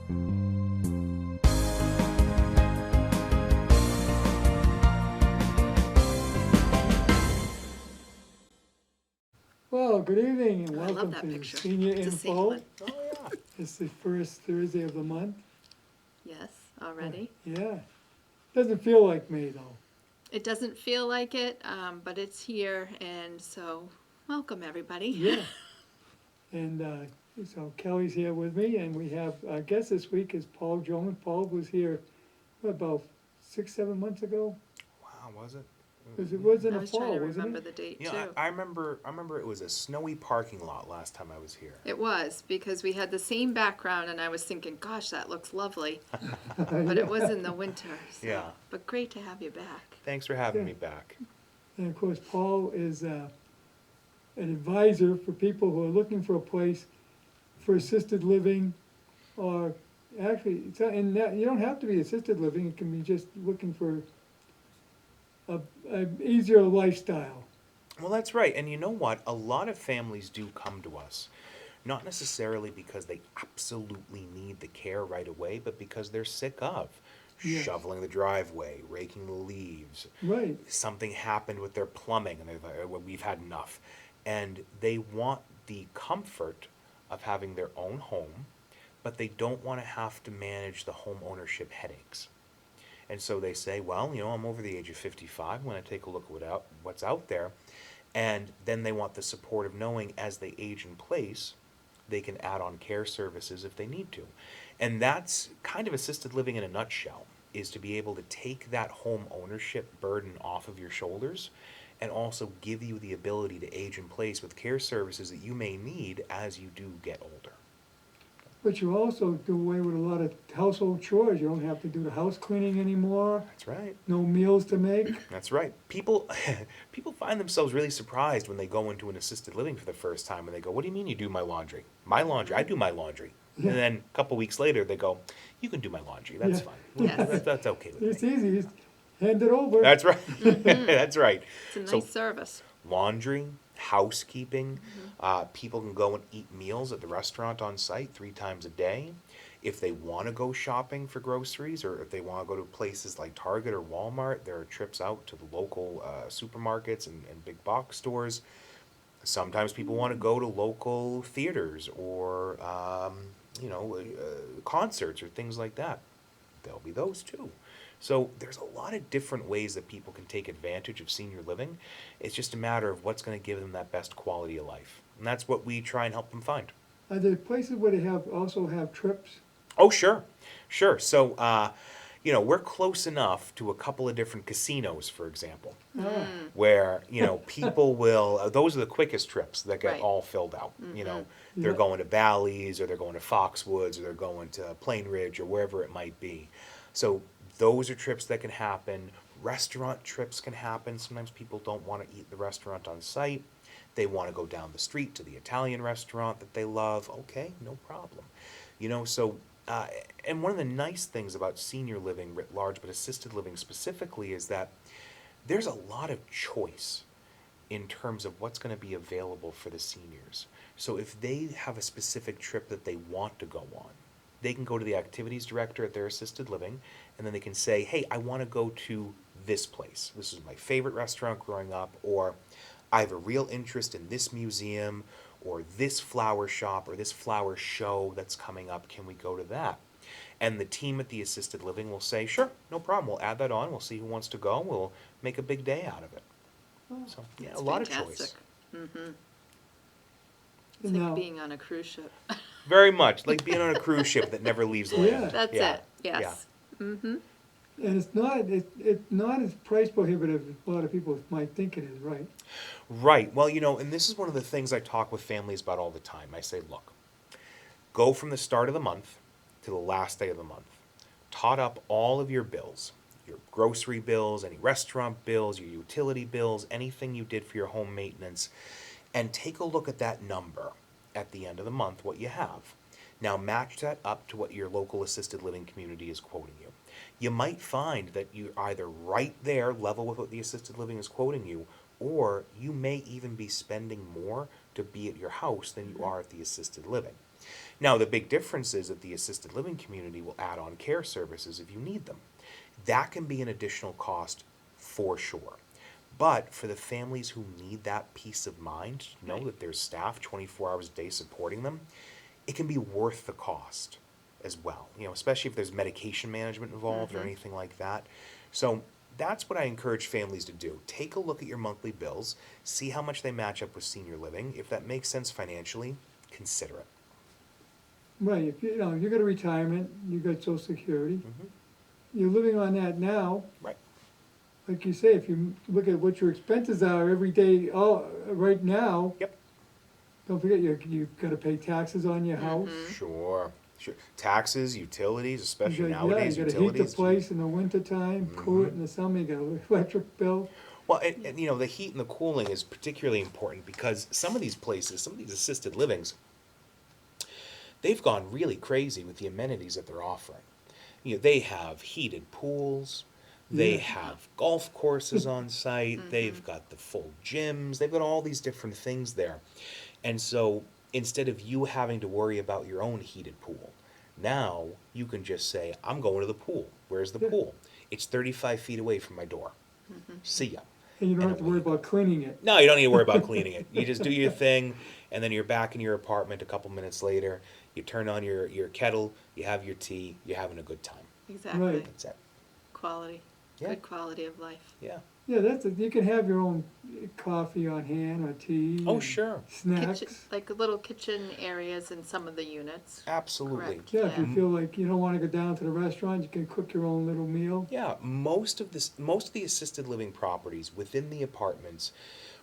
Well, good evening and Oh, I love welcome that to picture. Senior It's a safe Info. one. Oh, yeah. It's the first Thursday of the month. Yes, already. Yeah. Doesn't feel like May though. It doesn't feel like it, but it's here, and so welcome everybody. Yeah. And so Kelly's here with me, and we have our guest this week is Paul Jones. Paul was here, what, about 6, 7 months ago? Wow, was it? It was in I the was trying fall, to wasn't remember it? the date You too. know, I remember it was a snowy parking lot last time I was here. It was because we had the same background, and I was thinking, "Gosh, that looks lovely," but Yeah. it was in the winter. So. Yeah. But great to have you back. Thanks for having Yeah. me back. And of course, Paul is an advisor for people who are looking for a place for assisted living, or actually, and you don't have to be assisted living, it can be just looking for a easier lifestyle. Well, that's right. And you know what? A lot of families do come to us, not necessarily because they absolutely need the care right away, but because they're sick of Yes. shoveling the driveway, raking the leaves. Right, Something happened with their plumbing, and they've like, "Well, we've had enough." And they want the comfort of having their own home, but they don't want to have to manage the home ownership headaches. And so they say, well, I'm over the age of 55. I'm going to take a look at what's out there. And then they want the support of knowing as they age in place, they can add on care services if they need to. And that's kind of assisted living in a nutshell, is to be able to take that home ownership burden off of your shoulders and also give you the ability to age in place with care services that you may need as you do get older. but you also do away with a lot of household chores, you don't have to do the house cleaning anymore, That's right. no meals to make. That's right. People people find themselves really surprised when they go into an assisted living for the first time and they go, "What do you mean you do my laundry?" "My laundry? I do my laundry." Yeah. And then a couple weeks later they go, "You can do my laundry. That's Yeah. fine. Yes. That's okay with It's me." easy, just hand it over. That's right. That's right. It's a nice So service. laundry, housekeeping. People can go and eat meals at the restaurant on site 3 times a day. If they want to go shopping for groceries, or if they want to go to places like Target or Walmart, there are trips out to the local supermarkets and big box stores. Sometimes people want to go to local theaters or concerts or things like that. There'll be those too. So there's a lot of different ways that people can take advantage of senior living. It's just a matter of what's going to give them that best quality of life. And that's what we try and help them find. Are there places where they also have trips? Oh, sure. Sure. So, we're close enough to a couple of different casinos, for example, Ah, where, people will, those are the quickest trips that get Right. all filled out. They're Yeah. going to Bally's, or they're going to Foxwoods, or they're going to Plain Ridge, or wherever it might be. So those are trips that can happen. Restaurant trips can happen. Sometimes people don't want to eat the restaurant on site. They want to go down the street to the Italian restaurant that they love. Okay, no problem. And one of the nice things about senior living writ large, but assisted living specifically, is that there's a lot of choice in terms of what's going to be available for the seniors. So if they have a specific trip that they want to go on, they can go to the activities director at their assisted living, and then they can say, hey, I want to go to this place. This is my favorite restaurant growing up, or I have a real interest in this museum, or this flower shop, or this flower show that's coming up. Can we go to that? And the team at the assisted living will say, sure, no problem. We'll add that on. We'll see who wants to go. We'll make a big day out of it. So, yeah, That's a lot fantastic. of choice. It's Now- like being on a cruise ship. Very much like being on a cruise ship that never leaves land. Yeah. That's Yeah. it. Yes. Mm-hmm. And it's not as price prohibitive as a lot of people might think it is, right? Right. Well, and this is one of the things I talk with families about all the time. I say, look, go from the start of the month to the last day of the month. Tot up all of your bills, your grocery bills, any restaurant bills, your utility bills, anything you did for your home maintenance, and take a look at that number at the end of the month, what you have. Now match that up to what your local assisted living community is quoting you. You might find that you're either right there, level with what the assisted living is quoting you, or you may even be spending more to be at your house than you are at the assisted living. Now, the big difference is that the assisted living community will add on care services if you need them. That can be an additional cost for sure. But for the families who need that peace of mind, to know Right. that there's staff 24 hours a day supporting them, it can be worth the cost as well. Especially if there's medication management involved or anything like that. So that's what I encourage families to do. Take a look at your monthly bills, see how much they match up with senior living. If that makes sense financially, consider it. Right, if you got a retirement, you got social security, Mhm. you're living on that now. Right. Like you say, if you look at what your expenses are every day, right now, Yep. don't forget, you've gotta pay taxes on your house. Sure. Sure. Taxes, utilities, especially You got- nowadays, Yeah, you gotta heat the utilities. place geez. in the wintertime, cool it in the summer, you got an electric bill. Well, and the heat and the cooling is particularly important because some of these places, some of these assisted livings, they've gone really crazy with the amenities that they're offering. They have heated pools, they Yeah. have golf courses on site, they've got the full gyms, they've got all these different things there. And so instead of you having to worry about your own heated pool, now you can just say, I'm going to the pool. Where's the Yeah. pool? It's 35 feet away from my door. See ya. And you don't And have to away worry you go. about cleaning it. No, you don't need to worry about cleaning it. You just do your thing, and then you're back in your apartment a couple minutes later. You turn on your kettle, you have your tea, you're having a good time. Exactly. Right. That's it. Quality. Yeah. Good quality of life. Yeah. Yeah, you can have your own coffee on hand or tea. Oh, and sure. Snacks. Kitchen, like little kitchen areas in some of the units. Absolutely. Correct. Yeah, if you Yeah. feel like you don't wanna go down to the restaurant, you can cook your own little meal. Yeah, most of the assisted living properties within the apartments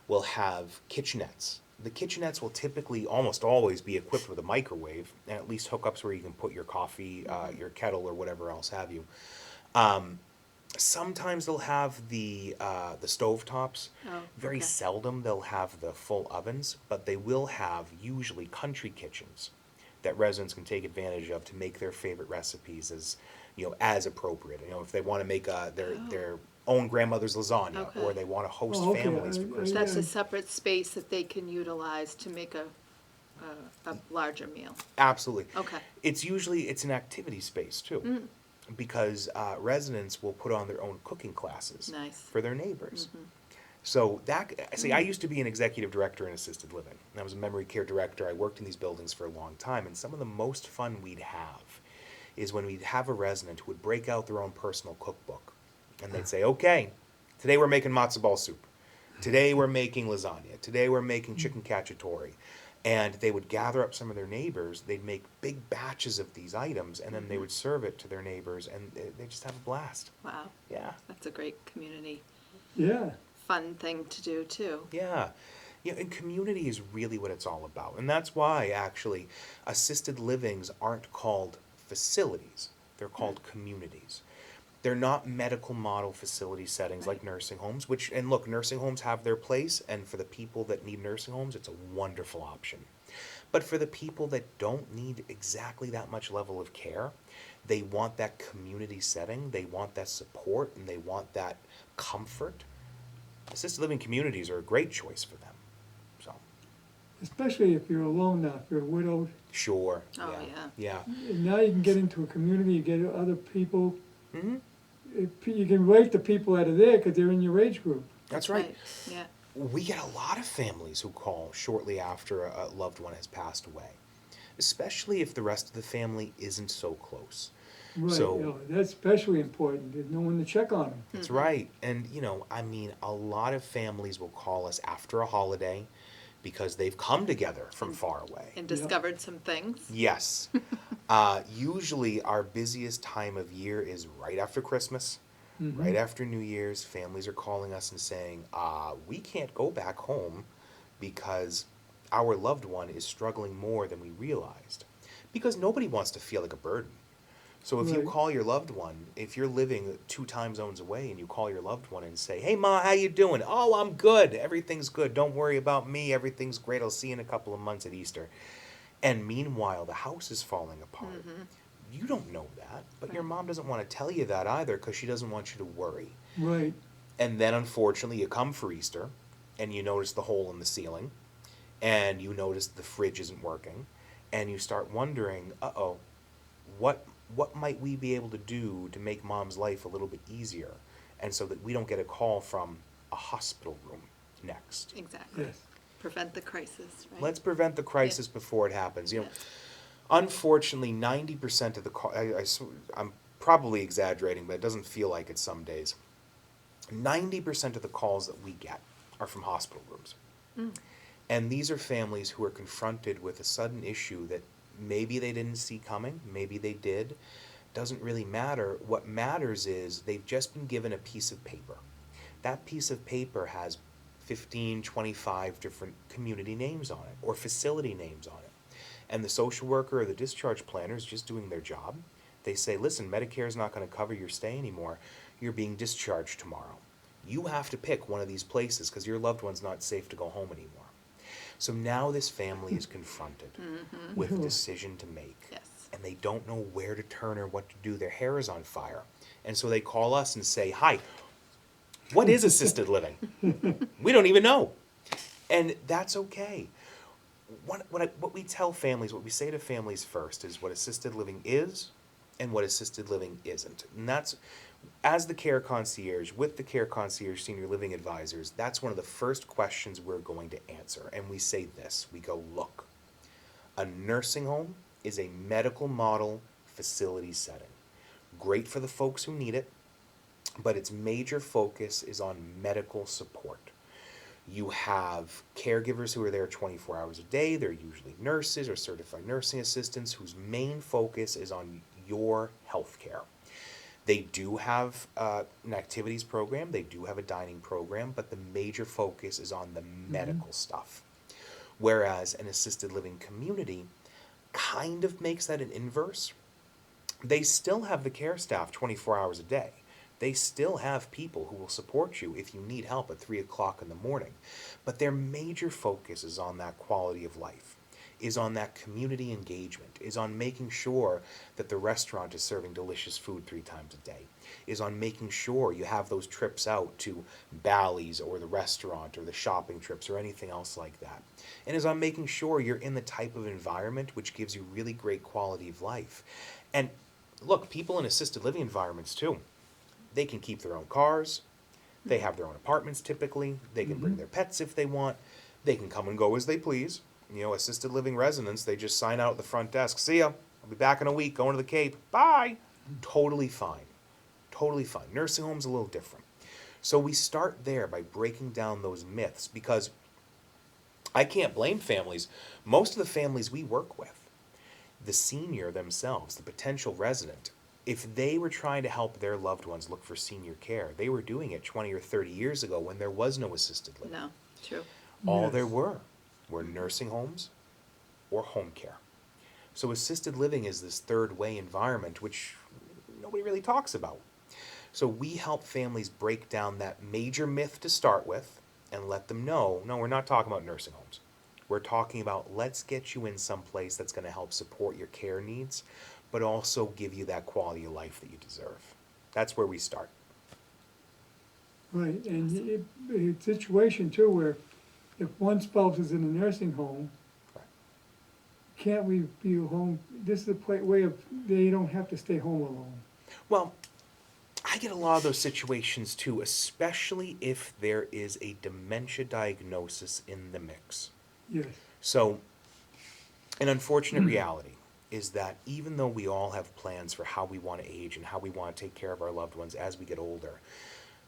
will have kitchenettes. The kitchenettes will typically almost always be equipped with a microwave and at least hookups where you can put your coffee, your kettle, or whatever else have you. Sometimes they'll have the stove tops. Oh, Very okay. seldom they'll have the full ovens, but they will have usually country kitchens that residents can take advantage of to make their favorite recipes as appropriate. If they want to make their own grandmother's lasagna, Okay. or they want to host Oh, okay. families for I- Christmas. That's Yeah. a separate space that they can utilize to make a larger meal. Absolutely. Okay. It's an activity space too, because residents will put on their own cooking classes Nice. for their neighbors. So I used to be an executive director in assisted living. I was a memory care director. I worked in these buildings for a long time, and some of the most fun we'd have is when we'd have a resident who would break out their own personal cookbook, and they'd say, "Okay, today we're making matzo ball soup. Today we're making lasagna. Today we're making chicken cacciatore." And they would gather up some of their neighbors. They'd make big batches of these items, and then they would serve it to their neighbors, and they just have a blast. Wow. Yeah. That's a great community Yeah, fun thing to do too. Yeah. And community is really what it's all about. And that's why, actually, assisted livings aren't called facilities. They're called communities. They're not medical model facility settings like nursing homes, and look, nursing homes have their place, and for the people that need nursing homes, it's a wonderful option. But for the people that don't need exactly that much level of care, they want that community setting, they want that support, and they want that comfort. Assisted living communities are a great choice for them. So, especially if you're alone now, if you're widowed. sure. Oh, Yeah. And now you can get into a community, you get other people. Mm-hmm. You can relate to people that are there because they're in your age group. That's right. Yeah. We get a lot of families who call shortly after a loved one has passed away, especially if the rest of the family isn't so close. Right, So- that's especially important, there's no one to check on them. That's right. And, a lot of families will call us after a holiday because they've come together from far away. And discovered some things. Yes. Usually our busiest time of year is right after Christmas, right after New Year's. Families are calling us and saying, we can't go back home because our loved one is struggling more than we realized. Because nobody wants to feel like a burden. So if you Right. call your loved one, if you're living 2 time zones away and you call your loved one and say, "Hey Ma, how you doing?" "Oh, I'm good. Everything's good. Don't worry about me. Everything's great. I'll see you in a couple of months at Easter." And meanwhile, the house is falling apart. You don't know that, but your mom doesn't want to tell you that either because she doesn't want you to worry. Right, And then unfortunately you come for Easter and you notice the hole in the ceiling, and you notice the fridge isn't working, and you start wondering, uh-oh, what might we be able to do to make mom's life a little bit easier, and so that we don't get a call from a hospital room next. Exactly. Yes. Prevent the crisis, right? Let's prevent the crisis before it happens. You know, Yes. unfortunately, 90% of the call, I'm probably exaggerating, but it doesn't feel like it some days. 90% of the calls that we get are from hospital rooms. And these are families who are confronted with a sudden issue that maybe they didn't see coming, maybe they did. Doesn't really matter. What matters is they've just been given a piece of paper. That piece of paper has 15, 25 different community names on it or facility names on it. And the social worker or the discharge planner is just doing their job. They say, listen, Medicare is not going to cover your stay anymore. You're being discharged tomorrow. You have to pick one of these places because your loved one's not safe to go home anymore. So now this family is confronted with a decision to make. Yes. And they don't know where to turn or what to do. Their hair is on fire. And so they call us and say, hi, what is assisted living? We don't even know. And that's okay. What we tell families, what we say to families first is what assisted living is and what assisted living isn't. And that's, as the care concierge, with the care concierge senior living advisors, that's one of the first questions we're going to answer. And we say this, we go, look, a nursing home is a medical model facility setting. Great for the folks who need it, but its major focus is on medical support. You have caregivers who are there 24 hours a day. They're usually nurses or certified nursing assistants whose main focus is on your health care. They do have an activities program. They do have a dining program, but the major focus is on the medical stuff. Whereas an assisted living community kind of makes that an inverse. They still have the care staff 24 hours a day. They still have people who will support you if you need help at 3 o'clock in the morning. But their major focus is on that quality of life, is on that community engagement, is on making sure that the restaurant is serving delicious food 3 times a day, is on making sure you have those trips out to Bally's or the restaurant or the shopping trips or anything else like that, and is on making sure you're in the type of environment which gives you really great quality of life. And look, people in assisted living environments too, they can keep their own cars, they have their own apartments typically, they can bring their pets if they want, they can come and go as they please. You know, assisted living residents, they just sign out at the front desk, see ya, I'll be back in a week, going to the Cape, bye. Totally fine, totally fine. Nursing home's a little different. So we start there by breaking down those myths, because I can't blame families. Most of the families we work with, the senior themselves, the potential resident, if they were trying to help their loved ones look for senior care, they were doing it 20 or 30 years ago when there was no assisted living. No, true. All Yes. there were nursing homes or home care. So assisted living is this third way environment which nobody really talks about. So we help families break down that major myth to start with and let them know, no, we're not talking about nursing homes. We're talking about, let's get you in some place that's going to help support your care needs, but also give you that quality of life that you deserve. That's where we start. Right, and it's a situation too where if one spouse is in a nursing home, Right. can't we be home, this is a way of, they don't have to stay home alone. Well, I get a lot of those situations too, especially if there is a dementia diagnosis in the mix. Yes, So, an unfortunate reality is that even though we all have plans for how we want to age and how we want to take care of our loved ones as we get older,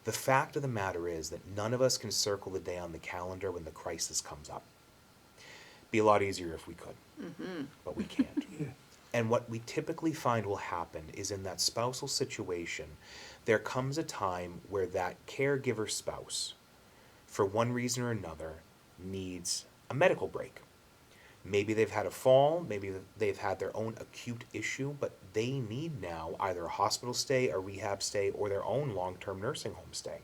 the fact of the matter is that none of us can circle the day on the calendar when the crisis comes up. Be a lot easier if we could, but we can't. yeah, And what we typically find will happen is in that spousal situation, there comes a time where that caregiver spouse, for one reason or another, needs a medical break. Maybe they've had a fall, maybe they've had their own acute issue, but they need now either a hospital stay, a rehab stay, or their own long-term nursing home stay.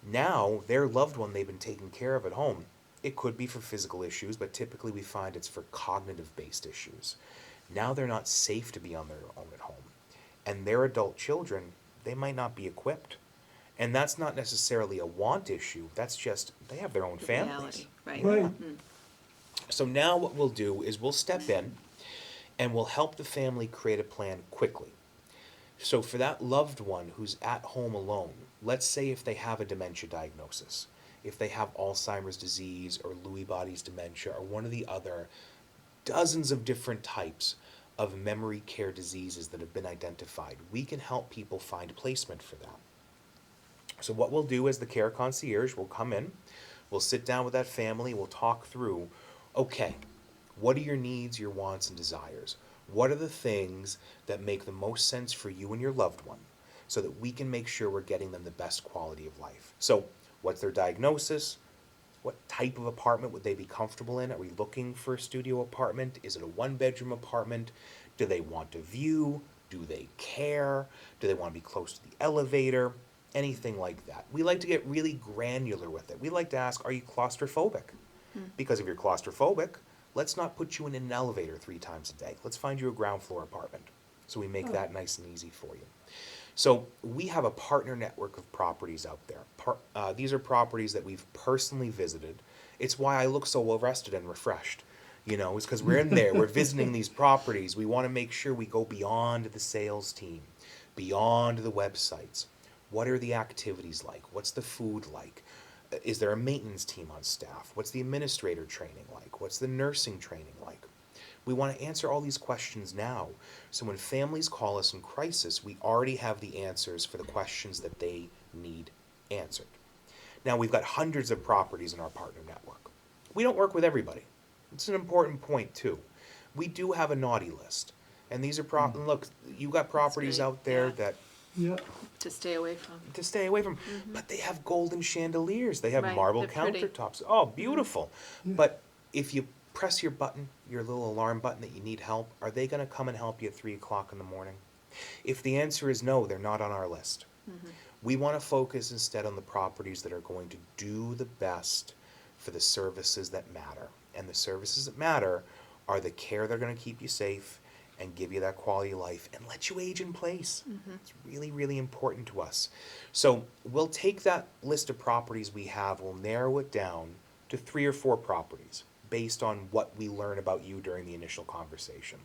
Now, their loved one they've been taking care of at home, it could be for physical issues, but typically we find it's for cognitive-based issues. Now they're not safe to be on their own at home. And their adult children, they might not be equipped. And that's not necessarily a want issue, that's just, they have their own The families. reality, right. Right. Mm. So now what we'll do is we'll step in and we'll help the family create a plan quickly. So for that loved one who's at home alone, let's say if they have a dementia diagnosis, if they have Alzheimer's disease or Lewy body's dementia or one of the other dozens of different types of memory care diseases that have been identified, we can help people find placement for that. So what we'll do is the care concierge will come in, we'll sit down with that family, we'll talk through, okay, what are your needs, your wants, and desires? What are the things that make the most sense for you and your loved one so that we can make sure we're getting them the best quality of life? So what's their diagnosis? What type of apartment would they be comfortable in? Are we looking for a studio apartment? Is it a one-bedroom apartment? Do they want a view? Do they care? Do they want to be close to the elevator? Anything like that. We like to get really granular with it. We like to ask, are you claustrophobic? Because if you're claustrophobic, let's not put you in an elevator 3 times a day. Let's find you a ground floor apartment. So we make that nice and easy for you. So we have a partner network of properties out there. These are properties that we've personally visited. It's why I look so well rested and refreshed. You know, it's because we're in there, we're visiting these properties. We want to make sure we go beyond the sales team, beyond the websites. What are the activities like? What's the food like? Is there a maintenance team on staff? What's the administrator training like? What's the nursing training like? We want to answer all these questions now. So when families call us in crisis, we already have the answers for the questions that they need answered. Now, we've got hundreds of properties in our partner network. We don't work with everybody. It's an important point, too. We do have a naughty list. And these are look, you got properties great, out there yeah. that Yeah, To stay away from. to stay away from. But they have golden chandeliers. They have Right, marble they're pretty. countertops. Oh, beautiful. Yeah. But if you press your button, your little alarm button that you need help, are they going to come and help you at 3 o'clock in the morning? If the answer is no, they're not on our list. We want to focus instead on the properties that are going to do the best for the services that matter. And the services that matter are the care that are going to keep you safe and give you that quality of life and let you age in place. It's really, really important to us. So we'll take that list of properties we have, we'll narrow it down to 3 or 4 properties based on what we learn about you during the initial conversation.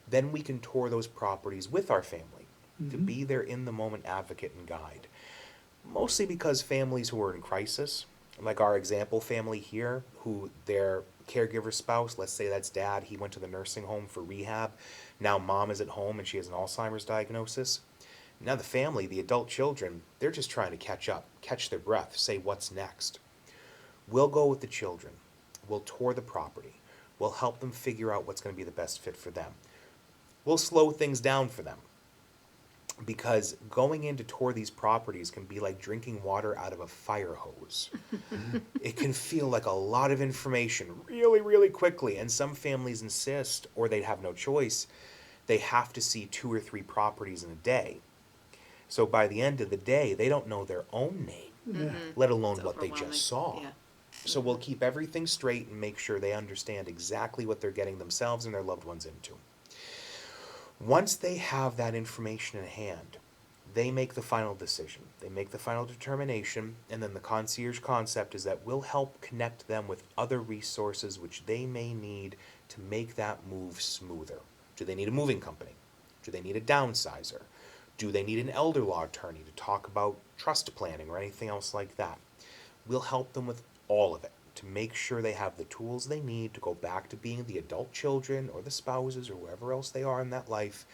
Then we can tour those properties with our family to be their in-the-moment advocate and guide. Mostly because families who are in crisis, like our example family here, who their caregiver spouse, let's say that's dad, he went to the nursing home for rehab. Now mom is at home and she has an Alzheimer's diagnosis. Now the family, the adult children, they're just trying to catch up, catch their breath, say what's next. We'll go with the children. We'll tour the property. We'll help them figure out what's going to be the best fit for them. We'll slow things down for them. Because going in to tour these properties can be like drinking water out of a fire hose. It can feel like a lot of information really, really quickly. And some families insist, or they have no choice, they have to see 2 or 3 properties in a day. So by the end of the day, they don't know their own name, yeah. let alone It's what they overwhelming. just saw. Yeah. So we'll keep everything straight and make sure they understand exactly what they're getting themselves and their loved ones into. Once they have that information in hand, they make the final decision. They make the final determination, and then the concierge concept is that we'll help connect them with other resources which they may need to make that move smoother. Do they need a moving company? Do they need a downsizer? Do they need an elder law attorney to talk about trust planning or anything else like that? We'll help them with all of it to make sure they have the tools they need to go back to being the adult children or the spouses or whoever else they are in that life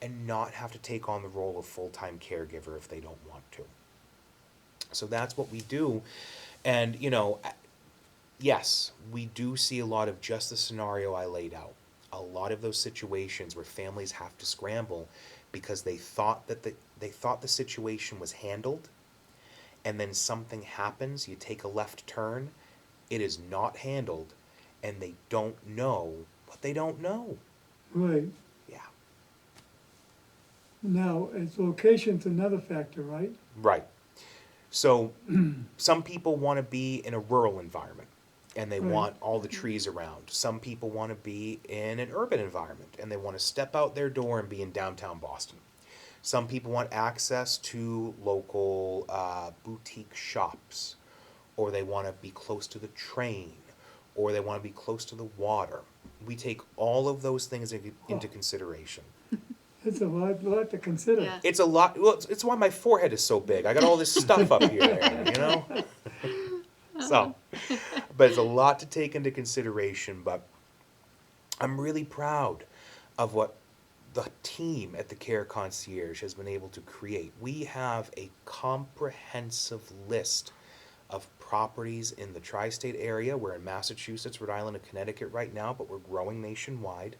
and not have to take on the role of full-time caregiver if they don't want to. So that's what we do. And, you know, yes, we do see a lot of just the scenario I laid out. A lot of those situations where families have to scramble because they thought the situation was handled, and then something happens, you take a left turn, it is not handled, and they don't know what they don't know. Right. Yeah. Now, it's location's another factor, right? Right. So some people want to be in a rural environment and they Right. want all the trees around. Some people want to be in an urban environment and they want to step out their door and be in downtown Boston. Some people want access to local boutique shops, or they want to be close to the train, or they want to be close to the water. We take all of those things into consideration. It's a lot to consider. Yeah. It's a lot. Well, it's why my forehead is so big. I got all this stuff up here, you know. So, but it's a lot to take into consideration. But I'm really proud of what the team at the Care Concierge has been able to create. We have a comprehensive list of properties in the tri-state area. We're in Massachusetts, Rhode Island, and Connecticut right now, but we're growing nationwide.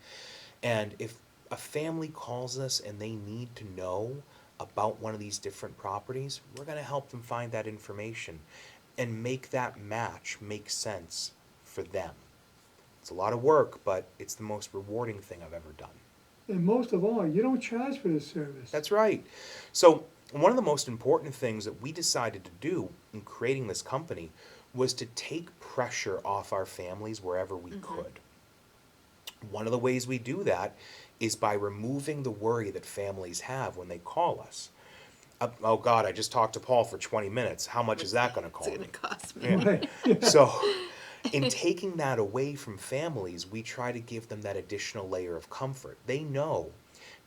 And if a family calls us and they need to know about one of these different properties, we're going to help them find that information and make that match make sense for them. It's a lot of work, but it's the most rewarding thing I've ever done. And most of all, you don't charge for this service. That's right. So one of the most important things that we decided to do in creating this company was to take pressure off our families wherever we could. One of the ways we do that is by removing the worry that families have when they call us. Oh God, I just talked to Paul for 20 minutes. How much is that going to cost It's me? going to cost me. Yeah. Right. So, in taking that away from families, we try to give them that additional layer of comfort. They know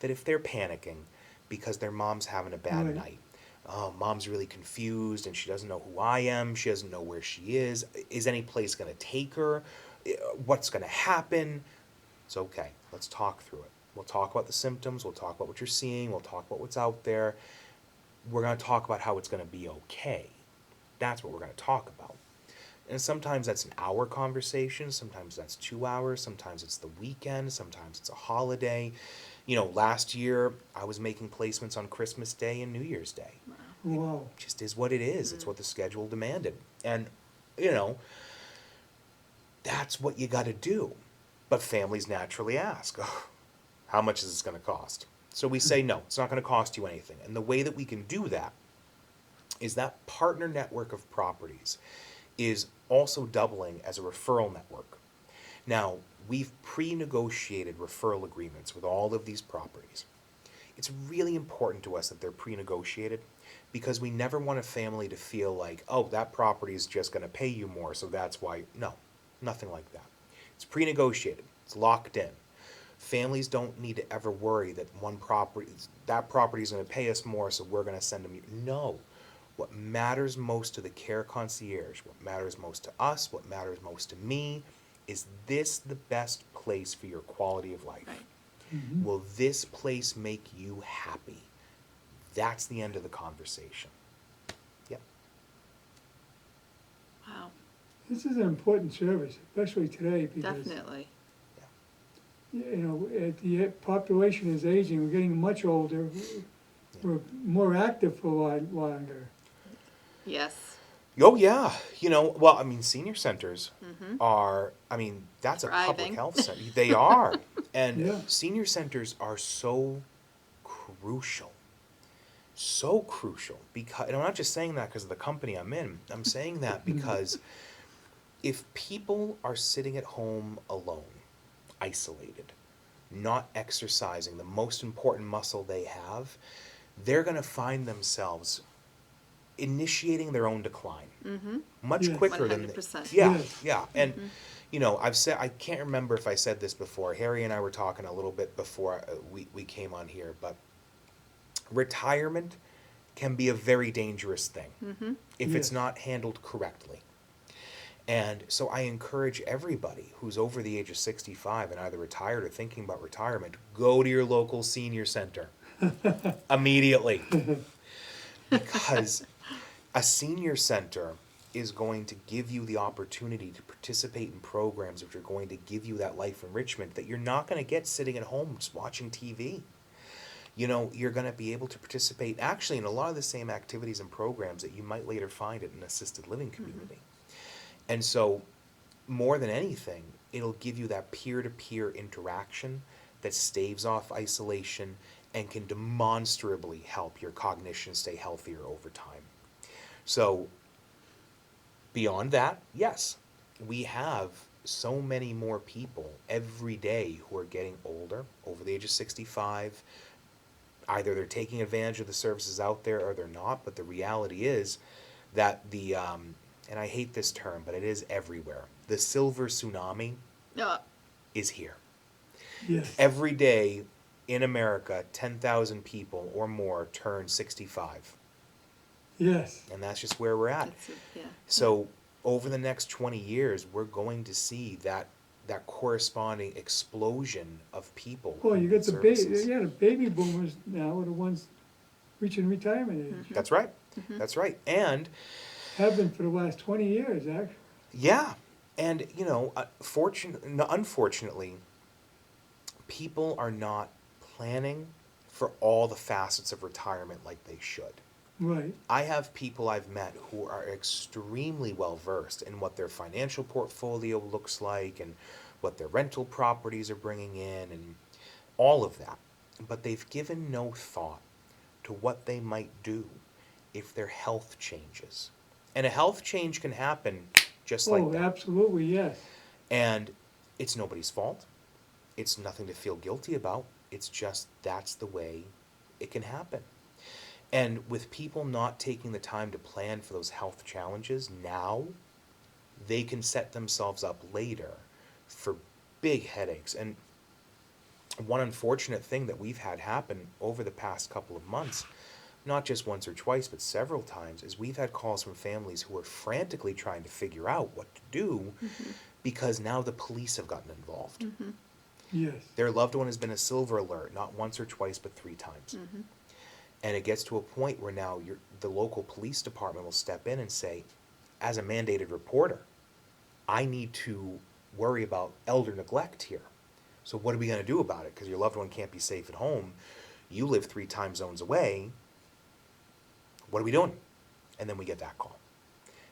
that if they're panicking because their mom's having a bad Right. night, mom's really confused and she doesn't know who I am, she doesn't know where she is any place going to take her, what's going to happen? It's okay. Let's talk through it. We'll talk about the symptoms, we'll talk about what you're seeing, we'll talk about what's out there. We're going to talk about how it's going to be okay. That's what we're going to talk about. And sometimes that's an hour conversation, sometimes that's 2 hours, sometimes it's the weekend, sometimes it's a holiday. You know, last year I was making placements on Christmas Day and New Year's Day. Wow. It just is what it is. It's what the schedule demanded. And, you know, that's what you got to do. But families naturally ask, oh, how much is this going to cost? So we say, no, it's not going to cost you anything. And the way that we can do that is that partner network of properties is also doubling as a referral network. Now, we've pre-negotiated referral agreements with all of these properties. It's really important to us that they're pre-negotiated because we never want a family to feel like, oh, that property is just going to pay you more, so that's why. No, nothing like that. It's pre-negotiated. It's locked in. Families don't need to ever worry that that property is going to pay us more, so we're going to send them. No. What matters most to the Care Concierge, what matters most to us, what matters most to me, is this the best place for your quality of life? Right. Will this place make you happy? That's the end of the conversation. Yep. Wow. This is an important service, especially today, because, Definitely. you know, the population is aging, we're getting much older, we're more active for a lot longer. Yes. Oh, yeah. You know, well, I mean, senior centers are, I mean, that's a public Thriving. health center. They are. And Yeah. senior centers are so crucial. So crucial. Because, and I'm not just saying that because of the company I'm in. I'm saying that because if people are sitting at home alone, isolated, not exercising the most important muscle they have, they're going to find themselves initiating their own decline much Yes. quicker than 100%. yeah, Yes. yeah. And you know, I can't remember if I said this before. Harry and I were talking a little bit before we came on here, but retirement can be a very dangerous thing if it's Yes. not handled correctly. And so I encourage everybody who's over the age of 65 and either retired or thinking about retirement, go to your local senior center immediately. Because a senior center is going to give you the opportunity to participate in programs which are going to give you that life enrichment that you're not going to get sitting at home just watching TV. You know, you're going to be able to participate actually in a lot of the same activities and programs that you might later find at an assisted living community. And so, more than anything, it'll give you that peer-to-peer interaction that staves off isolation and can demonstrably help your cognition stay healthier over time. So, beyond that, yes, we have so many more people every day who are getting older, over the age of 65. either they're taking advantage of the services out there or they're not, but the reality is that and I hate this term, but it is everywhere. The silver tsunami is here. Yes, Every day in America, 10,000 people or more turn 65. yes. And that's just where we're at. Yeah. So over the next 20 years, we're going to see that corresponding explosion of people. Well, who you need got the services. the baby boomers now are the ones reaching retirement age. That's right. That's right. And Have been for the last 20 years, actually. yeah, and unfortunately, people are not planning for all the facets of retirement like they should. Right, I have people I've met who are extremely well versed in what their financial portfolio looks like and what their rental properties are bringing in and all of that. But they've given no thought to what they might do if their health changes. And a health change can happen just like oh, that. absolutely, yes. And it's nobody's fault. It's nothing to feel guilty about. It's just that's the way it can happen. And with people not taking the time to plan for those health challenges now, they can set themselves up later for big headaches. And one unfortunate thing that we've had happen over the past couple of months, not just once or twice, but several times, is we've had calls from families who are frantically trying to figure out what to do because now the police have gotten involved. Yes, Their loved one has been a silver alert, not once or twice, but 3 times. And it gets to a point where now the local police department will step in and say, as a mandated reporter, I need to worry about elder neglect here. So what are we going to do about it? Because your loved one can't be safe at home. You live 3 time zones away. What are we doing? And then we get that call.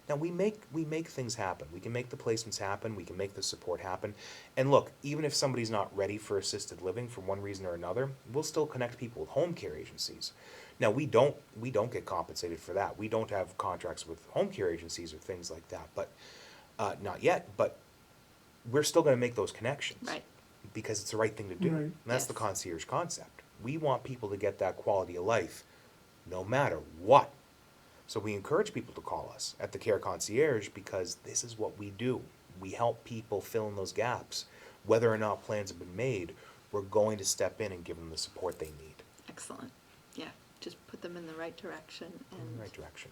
Now we make things happen. We can make the placements happen. We can make the support happen. And look, even if somebody's not ready for assisted living for one reason or another, we'll still connect people with home care agencies. Now we don't get compensated for that. We don't have contracts with home care agencies or things like that. But not yet. But we're still going to make those connections, Right. Because it's the right thing to do. Right. And that's the Yes. concierge concept. We want people to get that quality of life, no matter what. So we encourage people to call us at the Care Concierge because this is what we do. We help people fill in those gaps. Whether or not plans have been made, we're going to step in and give them the support they need Excellent. Yeah. Just put them in the right direction in and the right direction.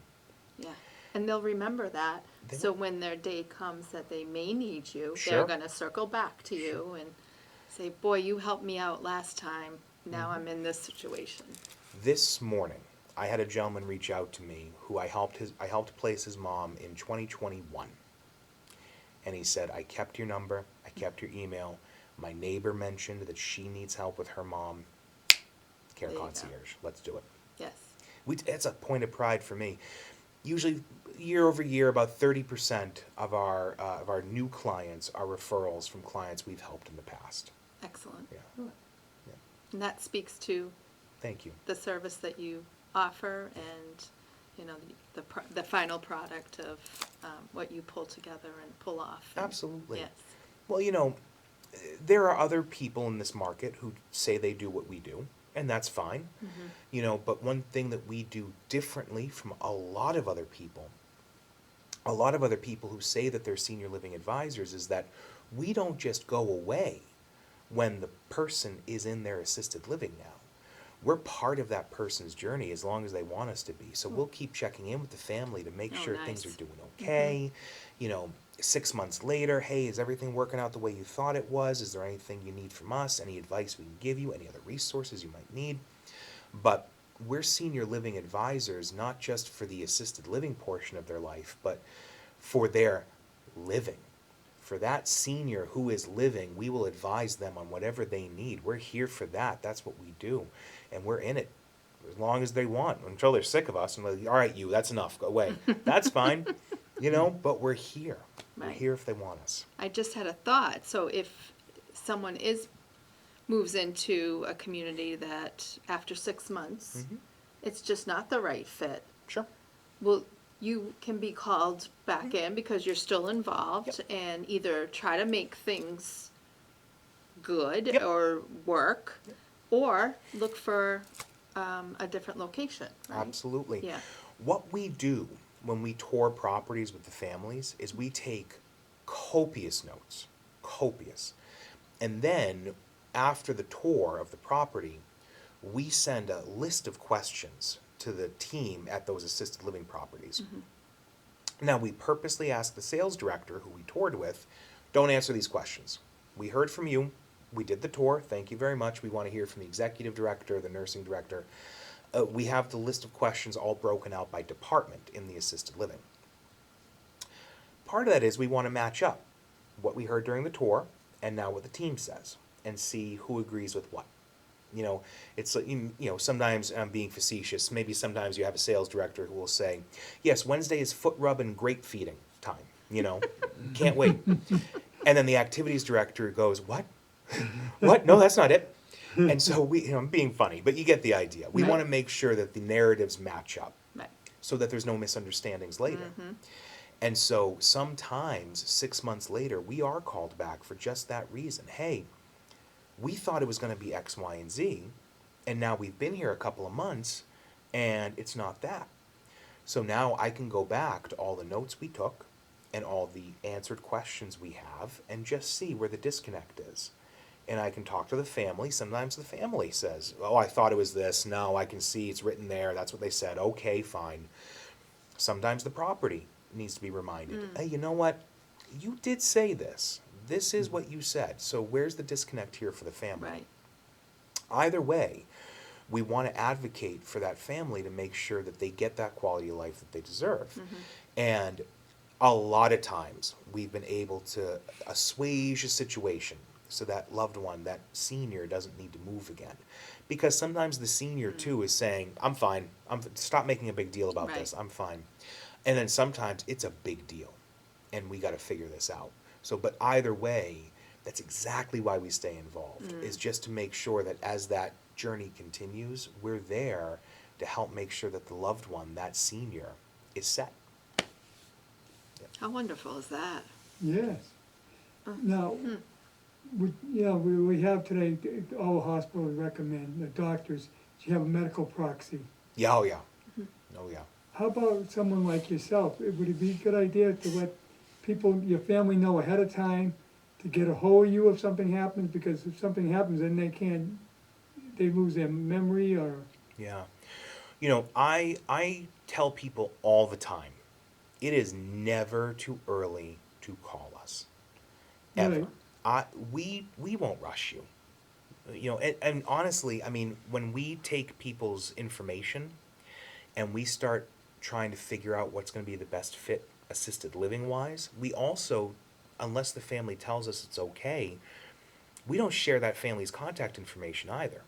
yeah. And they'll remember that. They So will. when their day comes that they may need you, Sure. they're gonna circle back to you and say, boy, you helped me out last time. Now I'm in this situation. This morning, I had a gentleman reach out to me who I helped place his mom in 2021. And he said, I kept your number, I kept your email. My neighbor mentioned that she needs help with her mom. Care There you go. Concierge, let's do it. Yes. It's a point of pride for me. Usually, year over year, about 30% of our new clients are referrals from clients we've helped in the past. Excellent. Yeah. And that speaks to Thank you. the service that you offer and, you know, the final product of what you pull together and pull off. And- Absolutely. Yes. Well, there are other people in this market who say they do what we do, and that's fine. But one thing that we do differently from a lot of other people who say that they're senior living advisors, is that we don't just go away when the person is in their assisted living now. We're part of that person's journey as long as they want us to be. So we'll keep checking in with the family to make Oh, sure things nice. are doing okay. 6 months later, hey, is everything working out the way you thought it was? Is there anything you need from us? Any advice we can give you? Any other resources you might need? But we're senior living advisors, not just for the assisted living portion of their life, but for their living. For that senior who is living, we will advise them on whatever they need. We're here for that. That's what we do. And we're in it as long as they want, until they're sick of us and like, all right, that's enough, go away. That's fine, but we're here. We're Right. here if they want us. I just had a thought. So if someone moves into a community that after 6 months, it's just not the right fit, Sure. well, you can be called back in because you're still involved and either try to make things good Yep. or work or look for a different location, right? Absolutely. Yeah. What we do when we tour properties with the families is we take copious notes, copious. And then after the tour of the property, we send a list of questions to the team at those assisted living properties. Now, we purposely ask the sales director who we toured with, don't answer these questions. We heard from you. We did the tour. Thank you very much. We want to hear from the executive director, the nursing director. We have the list of questions all broken out by department in the assisted living. Part of that is we want to match up what we heard during the tour and now what the team says and see who agrees with what. You know, it's like, you know, sometimes I'm being facetious. Maybe sometimes you have a sales director who will say, yes, Wednesday is foot rub and grape feeding time. You know, can't wait. And then the activities director goes, what? What? No, that's not it. And so we, you know, I'm being funny, but you get the idea. We Right. want to make sure that the narratives match up Right. so that there's no misunderstandings later. And so sometimes 6 months later, we are called back for just that reason. Hey, we thought it was going to be X, Y, and Z, and now we've been here a couple of months, and it's not that. So now I can go back to all the notes we took and all the answered questions we have and just see where the disconnect is. And I can talk to the family. Sometimes the family says, oh, I thought it was this. No, I can see it's written there. That's what they said. Okay, fine. Sometimes the property needs to be reminded. Hey, you know what? You did say this. This is what you said. So where's the disconnect here for the family? Right. Either way, we want to advocate for that family to make sure that they get that quality of life that they deserve. And a lot of times we've been able to assuage a situation so that loved one, that senior, doesn't need to move again. Because sometimes the senior too is saying, I'm fine. Stop making a big deal about Right. this. I'm fine. And then sometimes it's a big deal and we got to figure this out. So, but either way, that's exactly why we stay involved, is just to make sure that as that journey continues, we're there to help make sure that the loved one, that senior, is set. How wonderful is that? Yes. Now, we have today, all hospitals recommend, the doctors, you have a medical proxy. Yeah, oh yeah. Oh yeah. How about someone like yourself? Would it be a good idea to let people, your family know ahead of time to get a hold of you if something happens? Because if something happens, then they lose their memory or... Yeah. You know, I tell people all the time, it is never too early to call us. Ever. Right. We won't rush you. You know, and honestly, I mean, when we take people's information and we start trying to figure out what's going to be the best fit assisted living wise, we also, unless the family tells us it's okay, we don't share that family's contact information either.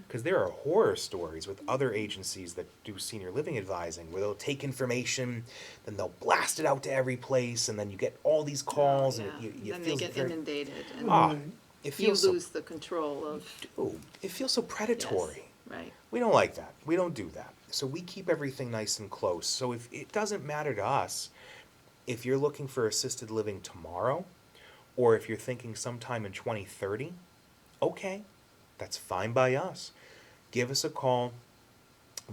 Because there are horror stories with other agencies that do senior living advising where they'll take information, then they'll blast it out to every place, and then you get all these calls, Oh, and yeah. it Then they feels get very... inundated and Ah, Right. it you feels lose so... the control of, Dude, it feels so predatory. yes, right. We don't like that. We don't do that. So we keep everything nice and close. So if it doesn't matter to us, if you're looking for assisted living tomorrow, or if you're thinking sometime in 2030, okay, that's fine by us. Give us a call.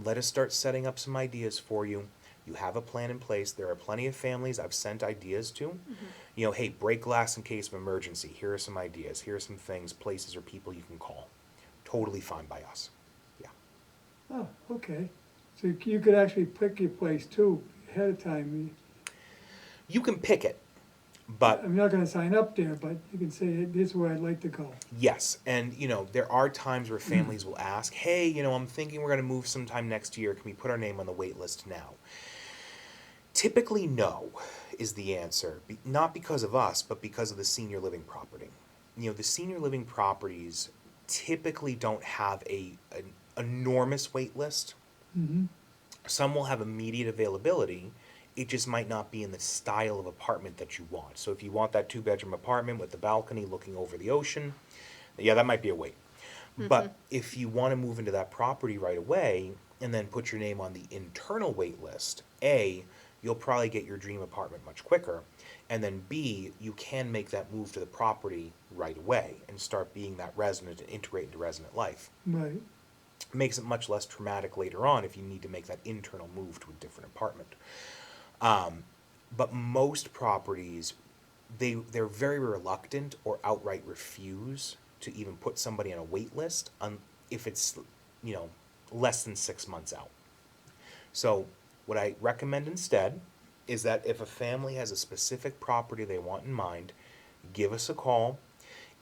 Let us start setting up some ideas for you. You have a plan in place. There are plenty of families I've sent ideas to. You know, hey, break glass in case of emergency. Here are some ideas. Here are some things, places, or people you can call. Totally fine by us. Yeah. Oh, okay. So you could actually pick your place too, ahead of time. You can pick it, but I'm not gonna sign up there, but you can say, "Hey, this is where I'd like to go." yes, and you know, there are times where families will ask, hey, you know, I'm thinking we're going to move sometime next year. Can we put our name on the wait list now? Typically, no, is the answer. Not because of us, but because of the senior living property. You know, the senior living properties typically don't have an enormous wait list. Mm-hmm. Some will have immediate availability. It just might not be in the style of apartment that you want. So if you want that 2-bedroom apartment with the balcony looking over the ocean, yeah, that might be a wait. But if you want to move into that property right away and then put your name on the internal wait list, A, you'll probably get your dream apartment much quicker. And then B, you can make that move to the property right away and start being that resident and integrate into resident life. Right. Makes it much less traumatic later on if you need to make that internal move to a different apartment. But most properties, they're very reluctant or outright refuse to even put somebody on a wait list if it's, you know, less than 6 months out. So what I recommend instead is that if a family has a specific property they want in mind, give us a call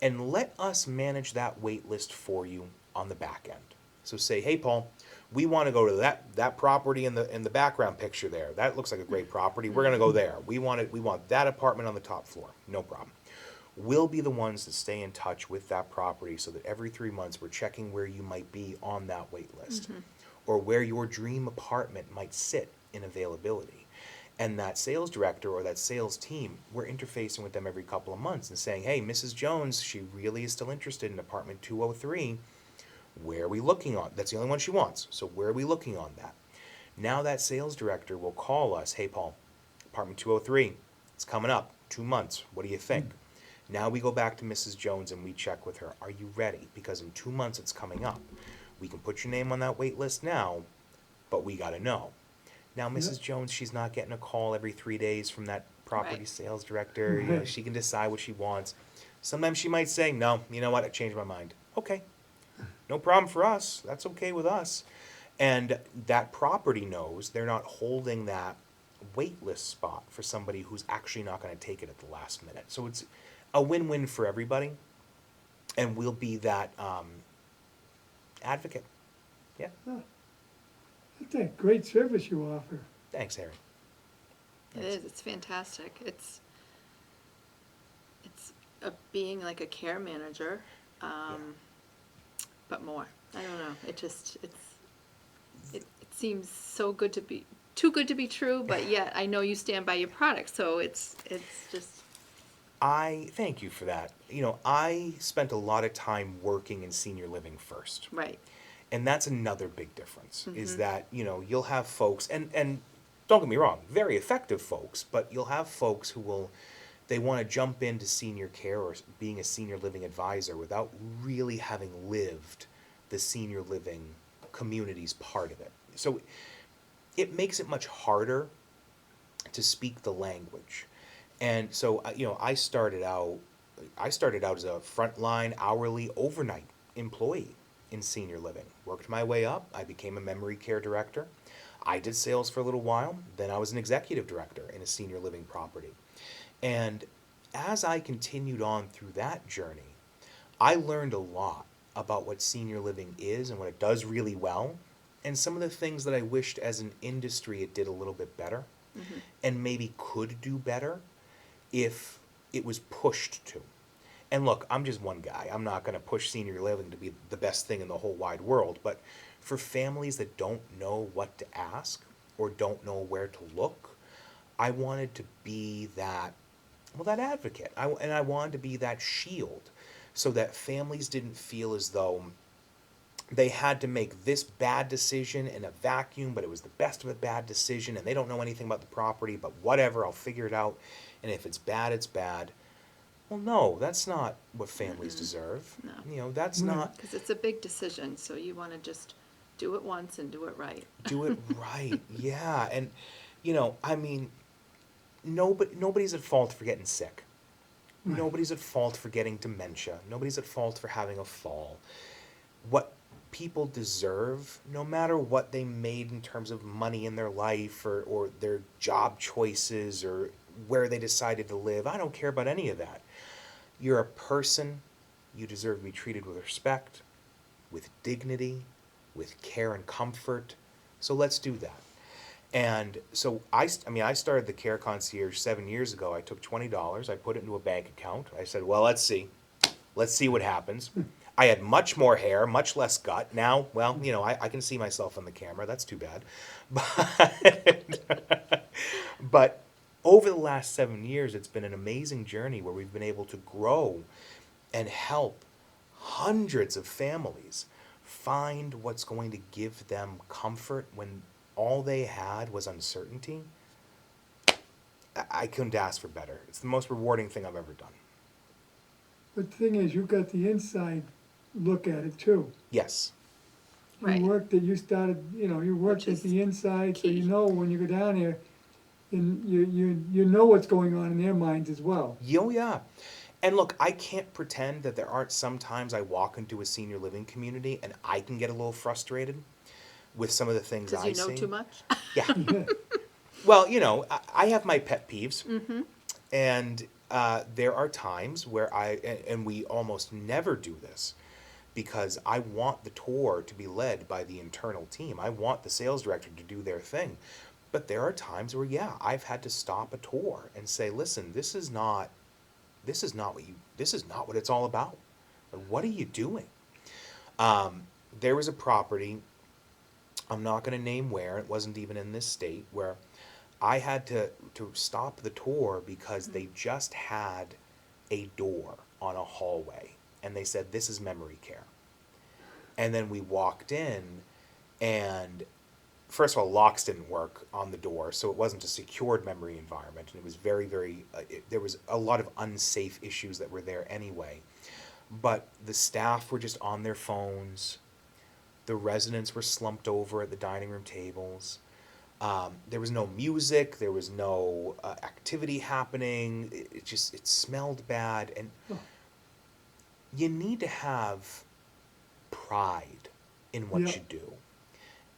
and let us manage that wait list for you on the back end. So say, hey, Paul, we want to go to that property in the background picture there. That looks like a great property. We're going to go there. We want that apartment on the top floor. No problem. We'll be the ones to stay in touch with that property so that every 3 months we're checking where you might be on that wait list or where your dream apartment might sit in availability. And that sales director or that sales team, we're interfacing with them every couple of months and saying, hey, Mrs. Jones, she really is still interested in apartment 203. Where are we looking on? That's the only one she wants. So where are we looking on that? Now that sales director will call us, hey, Paul, apartment 203, it's coming up, 2 months. What do you think? Now we go back to Mrs. Jones and we check with her. Are you ready? Because in 2 months it's coming up. We can put your name on that wait list now, but we got to know. Now, Mrs. Jones, she's not getting a call every 3 days from that property Right. sales director. You know, she can decide what she wants. Sometimes she might say, no, you know what? I changed my mind. Okay. No problem for us. That's okay with us. And that property knows they're not holding that wait list spot for somebody who's actually not going to take it at the last minute. So it's a win-win for everybody. And we'll be that advocate. Yeah. That's a great service you offer. Thanks, Harry. It is. It's fantastic. It's being like a care manager, but more. I don't know. It seems so good to be too good to be true, but yet I know you stand by your product, so it's just I thank you for that. You know, I spent a lot of time working in senior living first. right. And that's another big difference, is that, you know, you'll have folks, and don't get me wrong, very effective folks, but you'll have folks who they want to jump into senior care or being a senior living advisor without really having lived the senior living community's part of it. So it makes it much harder to speak the language. And so, you know, I started out as a frontline hourly overnight employee in senior living. Worked my way up. I became a memory care director. I did sales for a little while. Then I was an executive director in a senior living property. And as I continued on through that journey, I learned a lot about what senior living is and what it does really well, and some of the things that I wished as an industry it did a little bit better, and maybe could do better if it was pushed to. And look, I'm just one guy. I'm not going to push senior living to be the best thing in the whole wide world. But for families that don't know what to ask or don't know where to look, I wanted to be that advocate. And I wanted to be that shield so that families didn't feel as though they had to make this bad decision in a vacuum, but it was the best of a bad decision, and they don't know anything about the property, but whatever, I'll figure it out. And if it's bad, it's bad. Well, no, that's not what families deserve. No. You know, that's not. Because it's a big decision, so you want to just do it once and do it right. Do it right, yeah. And, you know, I mean, nobody's at fault for getting sick. Nobody's at fault for getting dementia. Nobody's at fault for having a fall. What people deserve, no matter what they made in terms of money in their life or their job choices or where they decided to live, I don't care about any of that. You're a person. You deserve to be treated with respect, with dignity, with care and comfort. So let's do that. And so I started the Care Concierge 7 years ago. I took $20. I put it into a bank account. I said, well, let's see what happens. I had much more hair, much less gut. Now, well, you know, I can see myself on the camera. That's too bad. But over the last 7 years, it's been an amazing journey where we've been able to grow and help hundreds of families find what's going to give them comfort when all they had was uncertainty. I couldn't ask for better. It's the most rewarding thing I've ever done. But the thing is, you got the inside look at it too. Yes. Right. you started, you worked Which at is the inside, so you key. know when you go down there, and you know what's going on in their minds as well. Yo, yeah. And look, I can't pretend that there aren't some times I walk into a senior living community and I can get a little frustrated with some of the things Because I you know see. too much. Yeah. Yeah, Well, I have my pet peeves, Mm-hmm. and there are times where and we almost never do this because I want the tour to be led by the internal team. I want the sales director to do their thing. But there are times where, yeah, I've had to stop a tour and say, listen, this is not what it's all about. Like, what are you doing? There was a property, I'm not going to name where, it wasn't even in this state, where I had to stop the tour because they just had a door on a hallway. And they said, this is memory care. And then we walked in, and first of all, locks didn't work on the door, so it wasn't a secured memory environment. And it was very, very, there was a lot of unsafe issues that were there anyway. But the staff were just on their phones. The residents were slumped over at the dining room tables. There was no music. There was no activity happening. It smelled bad. And Oh, you need to have pride in what yeah, you do.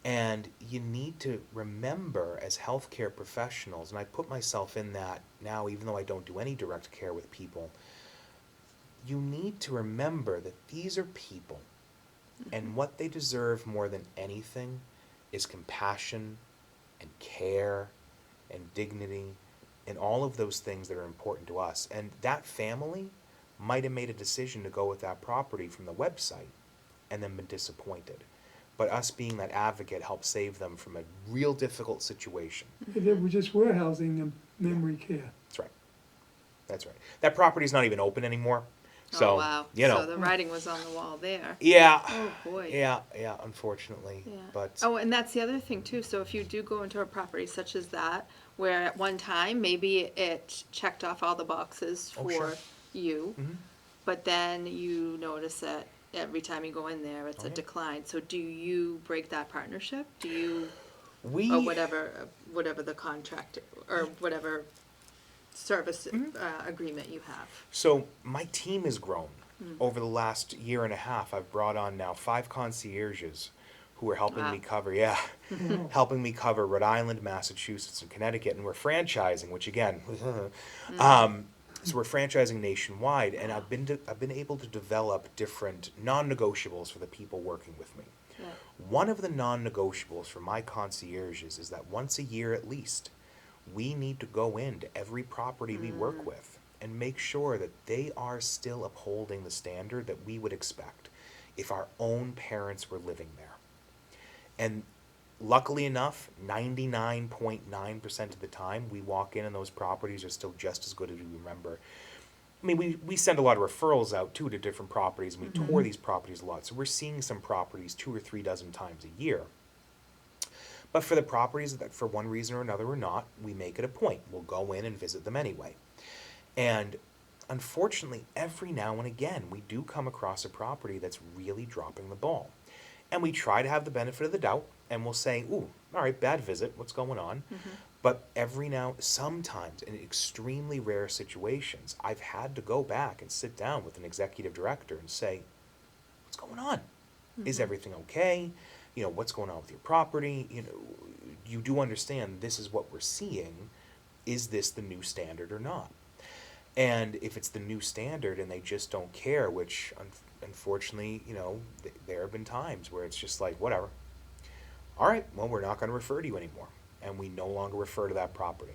And you need to remember as healthcare professionals, and I put myself in that now, even though I don't do any direct care with people, you need to remember that these are people, and what they deserve more than anything is compassion and care and dignity and all of those things that are important to us. And that family might have made a decision to go with that property from the website and then been disappointed. But us being that advocate helped save them from a real difficult situation. they were just warehousing them memory care. That's right. That's right. That property's not even open anymore. So, Oh, wow. you know. So the writing was on the wall there. Yeah. Oh, boy. Yeah, unfortunately. Yeah. But Oh, and that's the other thing too. So if you do go into a property such as that, where at one time maybe it checked off all the boxes Oh, for sure. you, Mhm. but then you notice that every time you go in there, it's Oh, a yeah. decline. So do you break that partnership? Do you, we or whatever the contract or whatever service agreement you have? So my team has grown over the last year and a half. I've brought on now 5 concierges who are helping Wow. me cover, yeah, Wow. helping me cover Rhode Island, Massachusetts, and Connecticut, and we're franchising, which again, so we're franchising nationwide, and I've been able to develop different non-negotiables for the people working with me. Yeah. One of the non-negotiables for my concierges is that once a year at least, we need to go into every property we work with and make sure that they are still upholding the standard that we would expect if our own parents were living there. And luckily enough, 99.9% of the time, we walk in and those properties are still just as good as we remember. I mean, we send a lot of referrals out too to different properties, and we tour these properties a lot. So we're seeing some properties 2 or 3 dozen times a year. But for the properties that for one reason or another or not, we make it a point. We'll go in and visit them anyway. And unfortunately, every now and again, we do come across a property that's really dropping the ball. And we try to have the benefit of the doubt, and we'll say, ooh, all right, bad visit, what's going on? But sometimes in extremely rare situations, I've had to go back and sit down with an executive director and say, what's going on? Is everything okay? What's going on with your property? You do understand this is what we're seeing. Is this the new standard or not? And if it's the new standard and they just don't care, which unfortunately, there have been times where it's just like, whatever. All right, well, we're not going to refer to you anymore. And we no longer refer to that property.